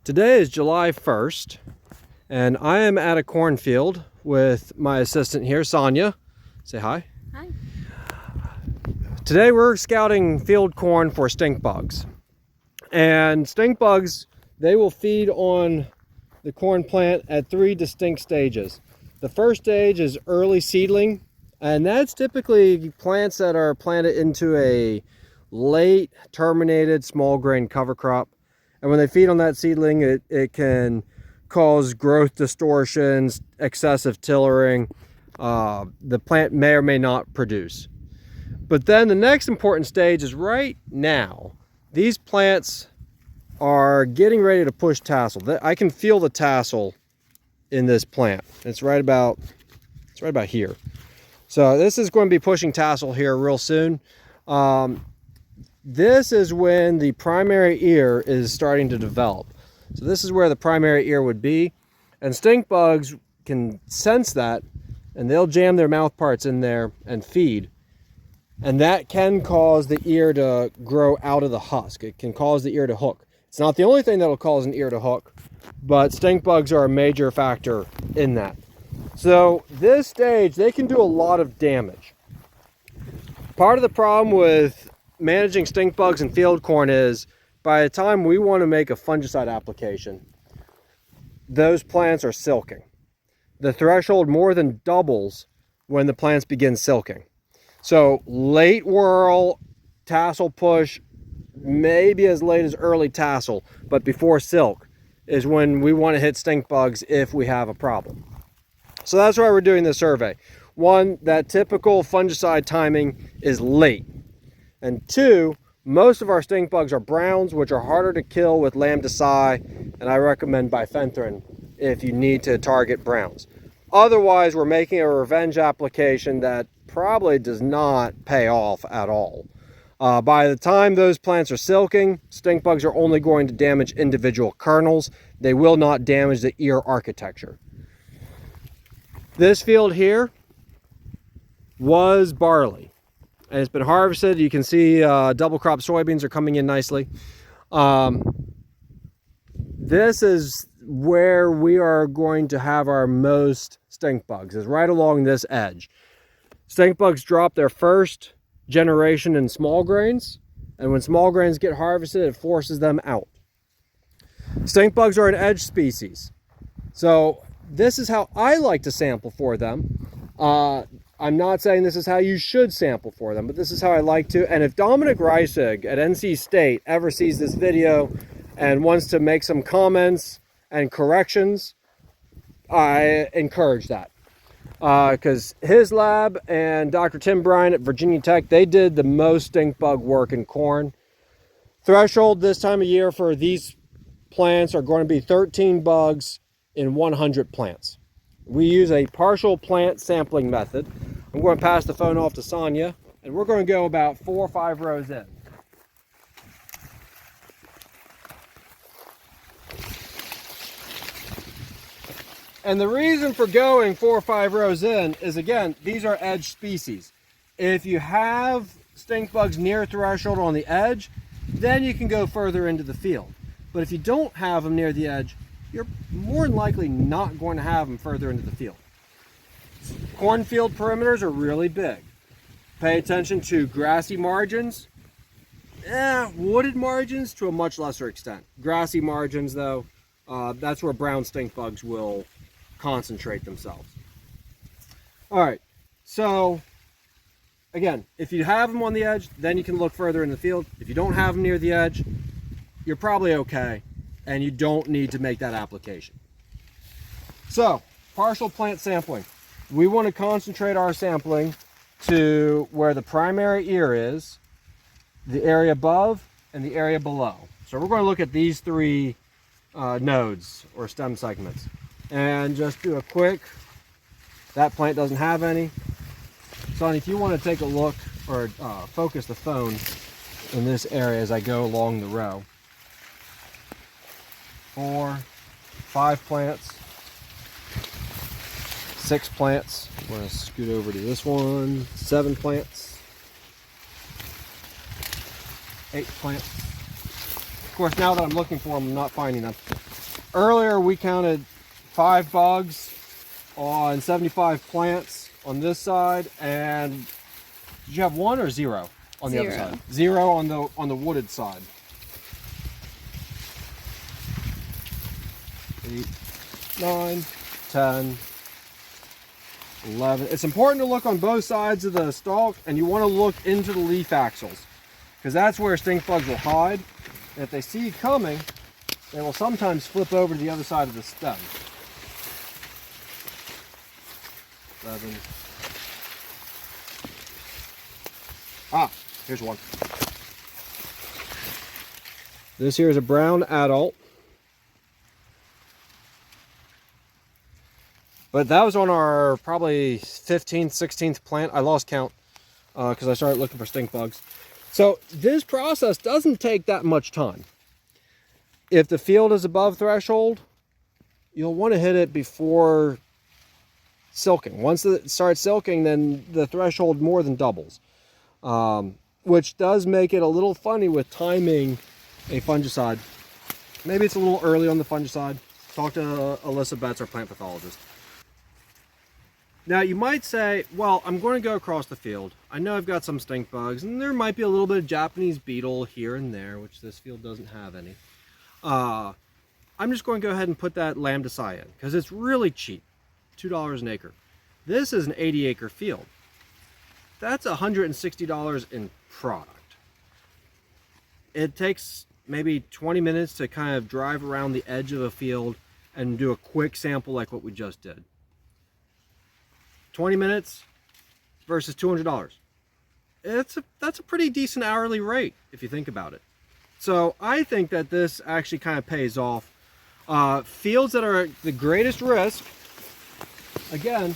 Today is July 1st, and I am at a cornfield with my assistant here, Sonia. Say hi. Hi. Today we're scouting field corn for stink bugs. And stink bugs, they will feed on the corn plant at three distinct stages. The first stage is early seedling, and that's typically plants that are planted into a late terminated small grain cover crop. And when they feed on that seedling, it can cause growth distortions, excessive tillering. The plant may or may not produce. But then the next important stage is right now. These plants are getting ready to push tassel. I can feel the tassel in this plant. It's right about here. So this is going to be pushing tassel here real soon. This is when the primary ear is starting to develop. So this is where the primary ear would be. And stink bugs can sense that, and they'll jam their mouth parts in there and feed. And that can cause the ear to grow out of the husk. It can cause the ear to hook. It's not the only thing that'll cause an ear to hook, but stink bugs are a major factor in that. So this stage, they can do a lot of damage. Part of the problem with managing stink bugs in field corn is by the time we want to make a fungicide application, those plants are silking. The threshold more than doubles when the plants begin silking. So late whorl, tassel push, maybe as late as early tassel, but before silk is when we want to hit stink bugs if we have a problem. So that's why we're doing this survey. One, that typical fungicide timing is late. And two, most of our stink bugs are browns, which are harder to kill with lambda-cy, and I recommend bifenthrin if you need to target browns. Otherwise, we're making a revenge application that probably does not pay off at all. By the time those plants are silking, stink bugs are only going to damage individual kernels. They will not damage the ear architecture. This field here was barley. And it's been harvested. You can see double crop soybeans are coming in nicely. This is where we are going to have our most stink bugs, is right along this edge. Stink bugs drop their first generation in small grains, and when small grains get harvested, it forces them out. Stink bugs are an edge species. So this is how I like to sample for them. I'm not saying this is how you should sample for them, but this is how I like to. And if Dominic Reisig at NC State ever sees this video and wants to make some comments and corrections, I encourage that. Because his lab and Dr. Tim Bryan at Virginia Tech, they did the most stink bug work in corn. Threshold this time of year for these plants are going to be 13 bugs in 100 plants. We use a partial plant sampling method. I'm going to pass the phone off to Sonia, and we're going to go about 4 or 5 rows in. And the reason for going 4 or 5 rows in is, again, these are edge species. If you have stink bugs near threshold on the edge, then you can go further into the field. But if you don't have them near the edge, you're more than likely not going to have them further into the field. Cornfield perimeters are really big. Pay attention to grassy margins. Wooded margins to a much lesser extent. Grassy margins, though, that's where brown stink bugs will concentrate themselves. All right, so again, if you have them on the edge, then you can look further in the field. If you don't have them near the edge, you're probably okay, and you don't need to make that application. So, partial plant sampling. We want to concentrate our sampling to where the primary ear is, the area above, and the area below. So we're going to look at these three nodes or stem segments and just do a quick, that plant doesn't have any. Sonny, if you want to take a look or focus the phone in this area as I go along the row. 4, 5 plants, 6 plants. I'm going to scoot over to this one. 7 plants, 8 plants. Of course, now that I'm looking for them, I'm not finding them. Earlier we counted 5 bugs on 75 plants on this side, and did you have 1 or 0 on the other side? 0 on the wooded side. 8, 9, 10, 11. It's important to look on both sides of the stalk, and you want to look into the leaf axils, because that's where stink bugs will hide. And if they see you coming, they will sometimes flip over to the other side of the stem. 7. Ah, here's one. This here is a brown adult. But that was on our probably 15th, 16th plant. I lost count because I started looking for stink bugs. So this process doesn't take that much time. If the field is above threshold, you'll want to hit it before silking. Once it starts silking, then the threshold more than doubles, which does make it a little funny with timing a fungicide. Maybe it's a little early on the fungicide. Talk to Alyssa Betts, our plant pathologist. Now you might say, well, I'm going to go across the field. I know I've got some stink bugs, and there might be a little bit of Japanese beetle here and there, which this field doesn't have any. I'm just going to go ahead and put that lambda-ci in, because it's really cheap, $2 an acre. This is an 80-acre field. That's $160 in product. It takes maybe 20 minutes to kind of drive around the edge of a field and do a quick sample like what we just did. 20 minutes versus $200. That's a pretty decent hourly rate if you think about it. So I think that this actually kind of pays off. Fields that are at the greatest risk, again,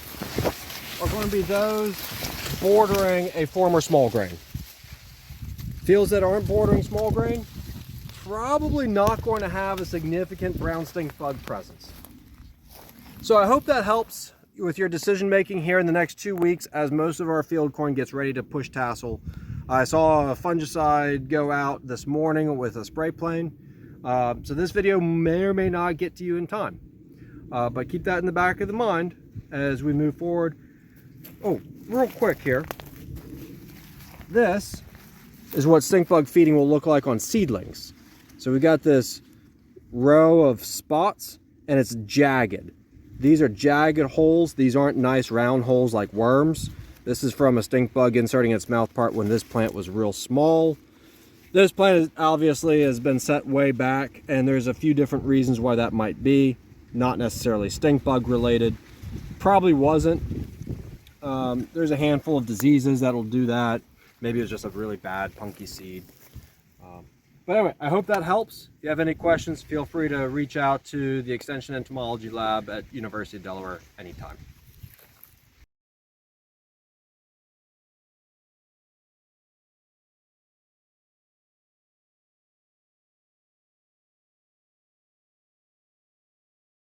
are going to be those bordering a former small grain. Fields that aren't bordering small grain, probably not going to have a significant brown stink bug presence. So I hope that helps with your decision making here in the next 2 weeks as most of our field corn gets ready to push tassel. I saw a fungicide go out this morning with a spray plane. So this video may or may not get to you in time. But keep that in the back of the mind as we move forward. Oh, real quick here. This is what stink bug feeding will look like on seedlings. So we got this row of spots and it's jagged. These are jagged holes. These aren't nice round holes like worms. This is from a stink bug inserting its mouth part when this plant was real small. This plant obviously has been set way back, and there's a few different reasons why that might be. Not necessarily stink bug related. Probably wasn't. There's a handful of diseases that'll do that. Maybe it was just a really bad punky seed. But anyway, I hope that helps. If you have any questions, feel free to reach out to the Extension Entomology Lab at University of Delaware anytime.